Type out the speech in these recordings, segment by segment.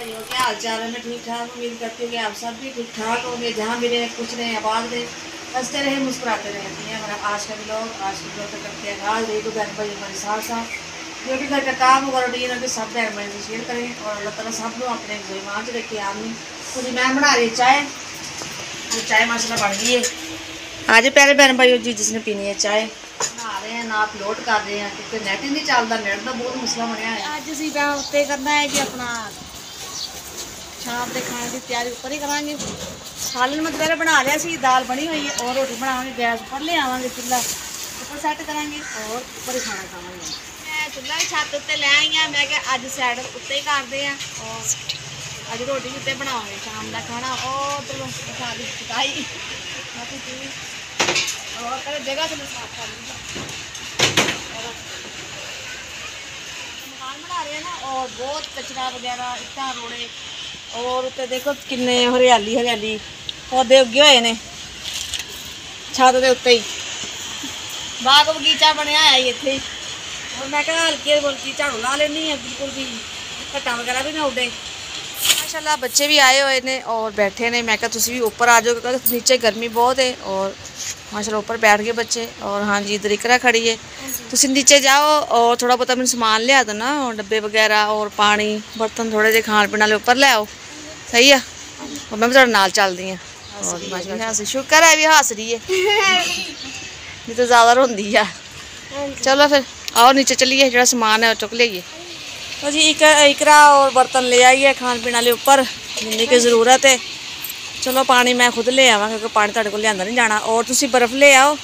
भाइयों, क्या हाल चाल है? मैं ठीक ठाक उम्मीद करती हूँ कि आप सब भी ठीक ठाक होंगे। जहाँ भी रहे, कुछ रहे, आबाद रहे, हंसते रहे, मुस्कुराते रहते हैं। हमारा आज का ब्लॉग का करते हैं आज रही तो घर भाई हमारे साथ साथ जो भी घर का काम होगा रूटीन है सब बहन भाई से शेयर करें और अल्लाह ताला सब लोग अपने ईमान से रखे। आमीन। तो जी मैं बना रही चाय और चाय माशाल्लाह बन गई है। आज प्यारे बहन भाई जी जिसने पीनी है चाय बना रहे हैं ना अपलोड कर रहे हैं क्योंकि नेट ही नहीं चलता। नेट का बहुत मसला बनया है। अज असीं उत्ते करना है जी अपना शाम के खाने की तैयारी ऊपर ही करांगे। सालन मैं दोपहर बना लिया सी, दाल बनी हुई है और रोटी बनावांगे। गैस ऊपर ले आवांगे, चूल्हा ऊपर सैट करांगे और ऊपर ही खाना खावांगे। मैं चूल्हा भी छत उत्ते ले आई हाँ। मैं क्या अज सैट उत्ते ही करते हैं और अज रोटी उत्ते बनावांगे शाम का खाना। और सारी सफाई और जगह से साफ कर मकान बना रहे हैं ना और बहुत कचरा वगैरह इतना रोड़े और उत्ते देखो किन्ने हरियाली हरियाली पौधे उगे हुए ने छत के उत्ते ही बाग बगीचा बनया है इत्थे ही। और मैं क्या हल्की बल्कि झाड़ू ला लेनी है बिल्कुल भी घट्टा वगैरह भी ना उड़े। माशाल्लाह बच्चे भी आए हुए ने और बैठे ने। मैं क्या तुसी भी ऊपर आ जाओ क्योंकि नीचे गर्मी बहुत है और माशाल्लाह ऊपर बैठ गए बच्चे। और हाँ जी इधर इकरा खड़ी है। तुसी नीचे जाओ और थोड़ा बहुत मैंने सामान लिया दो ना और डब्बे वगैरह और पानी बर्तन थोड़े जे खान पीने वाले ऊपर ले आओ। सही है और मैं भी थोड़े नाल चलदी हाँ। और माशाल्लाह शुक्र है भी हस रही है नहीं तो ज़्यादा रोंदी है। चलो फिर आओ नीचे चलिए जो सामान है चुक लिये। तो जी इकरा और बर्तन ले आइए खान पीने वाले ऊपर जिन्नी की ज़रूरत है। चलो पानी मैं खुद ले आवा क्योंकि पानी तुहाडे कोल लिआंदा नहीं जाना। और तुसी बर्फ़ ले आओ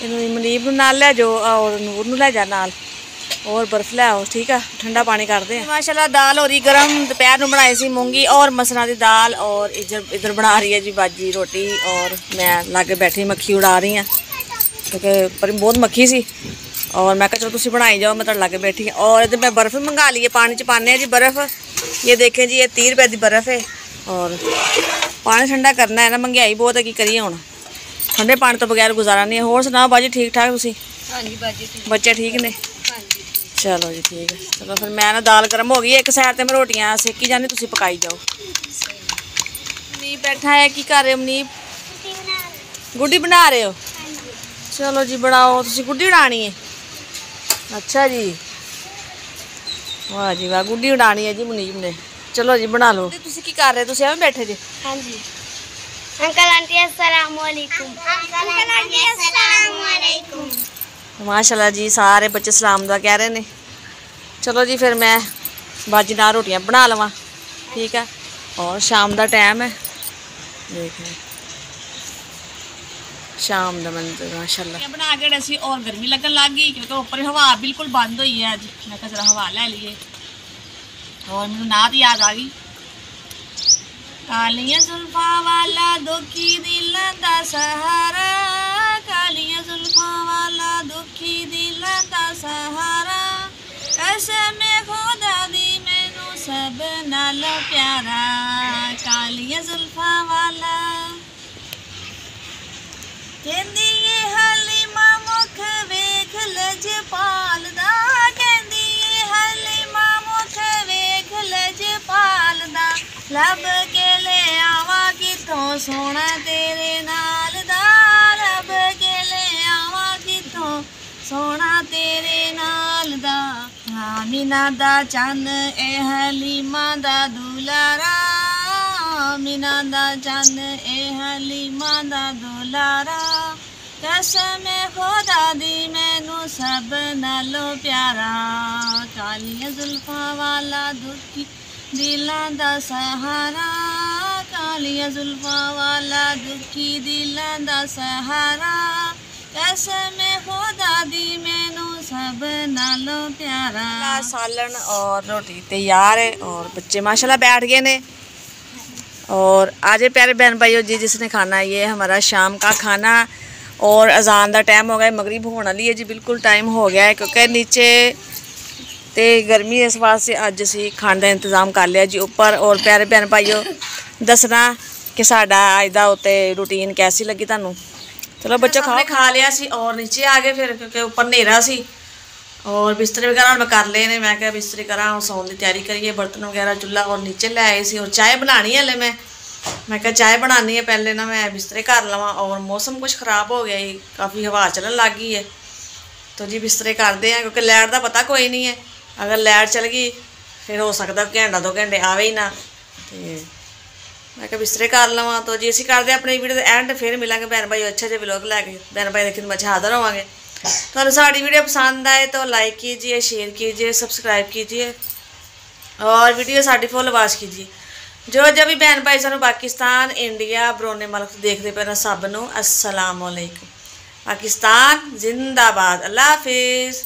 इनू मनीब नूं नाल लै जाओ और नूर नूं लै जा नाल और बर्फ़ ले आओ। ठीक है ठंडा पानी करते हैं। माशाल्लाह दाल हो रही गर्म। दोपहर में बनाई सी मूंगी और मसरा की दाल और इधर बना रही है जी बाजी रोटी और मैं लागे बैठी मक्खी उड़ा रही हाँ क्योंकि पर बहुत मक्खी सी और मैं चलो तुम बनाई जाओ मैं लागे बैठी। और इधर मैं बर्फ़ मंगा ली है पानी च पाने जी बर्फ़। ये देखें जी ये 30 रुपए की बर्फ़ है और पानी ठंडा करना है ना। महंगाई बहुत है की करिए हुण ठंडे पानी तो बगैर गुजारा नहीं है। होर सुनाओ बाजी ठीक ठाक तुसीं? हाँ जी बाजी बच्चे ठीक ने? हाँ जी चलो जी ठीक है। चलो फिर मैं ना दाल गर्म हो गई एक साइड ते मैं रोटियां सेकी जानी तुसीं पकाई जाओ। मनीब बैठा है की कर रहे हो? मनीब गुड्डी बना रहे हो? चलो जी बनाओ। तुसीं गुड्डी उड़ानी है? अच्छा जी वाह जी वाह गुड्डी उड़ानी है जी मुनीब ने। चलो जी बना लो। तुसी की कर रहे? तुसी एवें बैठे जी? हाँ जी अंकल आंटी अस्सलाम वालेकुम। अंकल आंटी अस्सलाम वालेकुम। माशाल्लाह जी सारे बच्चे सलाम दुआ कह रहे ने। चलो जी फिर मैं बाजी नाल रोटियां बना लवां। ठीक है और शाम का टाइम है देख शाम का मंजर माशाल्लाह बना के सी और गर्मी लगन लग गई क्योंकि ऊपर हवा बिल्कुल बंद हुई है। अज मैं कहा जरा हवा ले लीए और मैनू नात याद आ गई। कालियां जुल्फा वाला दुखी दिल दा सहारा कालियां जुल्फा वाला दुखी दिल दा सहारा कसम खुदा दी मैनू सब नाल प्यारा कालियां जुल्फा वाला कहंदी ये हलीमा मुख वेख लजपाल दा कहंदी ये हलीमा मुख वेख लजपाल दा लब के ले आवा किथों सोना तेरे नाल दा लब के ले आवा किथों सोना तेरे नाल दा मीना दा चंद ए हलीमा दा दुलारा मीना दा चंद ए हलीमा दा दुलारा कसम खुदा दी मैनू सब नालों प्यारा कालियां जुल्फां वाला दुखी दिलां दा सहारा कालियां जुल्फां वाला दुखी दिलां दा सहारा कसम खुदा दी मैनू सब नालों प्यारा। सालन और रोटी तैयार है और बच्चे माशाल्लाह बैठ गए ने। और आज प्यारे बहन भाइयों जी जिसने खाना है ये हमारा शाम का खाना और अजान का टाइम हो गया मगरिब होने वाली है जी बिल्कुल टाइम हो गया है क्योंकि नीचे तो गर्मी इस वास्ते अज असी खाने का इंतजाम कर लिया जी ऊपर। और प्यारे बहन भाइयों दसना कि साडा अज का उत्ते रूटीन कैसी लगी तुहानू। चलो बच्चों खा लिया सी और नीचे आ गए फिर क्योंकि ऊपर नेरा सी और बिस्तरे वगैरह मैं कर ले ने, मैं क्या बिस्तरे करा और सौन की तैयारी करिए, बर्तन वगैरह चूल्हा और नीचे ले आए सी और चाय बनानी है। मैं क्या चाय बनानी है पहले ना मैं बिस्तरे कर लवा। और मौसम कुछ ख़राब हो गया ही, काफ़ी हवा चलन लग गई है, तो जी बिस्तरे करते हैं क्योंकि लाइट का पता कोई नहीं है, अगर लाइट चल गई फिर हो सकता घंटा 2 घंटे आवे ही ना। तो मैं क्या बिस्तरे कर लवा। तो जी असी करते अपनी वीडियो के एंड, फिर मिलेंगे भैन भाई अच्छे जे व्लॉग लैके, भैन भाई की खिदमत हाजिर होवांगे। तो साड़ी वीडियो पसंद आए तो लाइक कीजिए, शेयर कीजिए, सब्सक्राइब कीजिए और वीडियो साड़ी फुल वॉच कीजिए। जो जब भी भैन भाई सानू पाकिस्तान, इंडिया, बरोने मुल्क देखते पे ना सब नू अस्सलाम वालेकुम। पाकिस्तान जिंदाबाद। अल्लाह हाफिज़।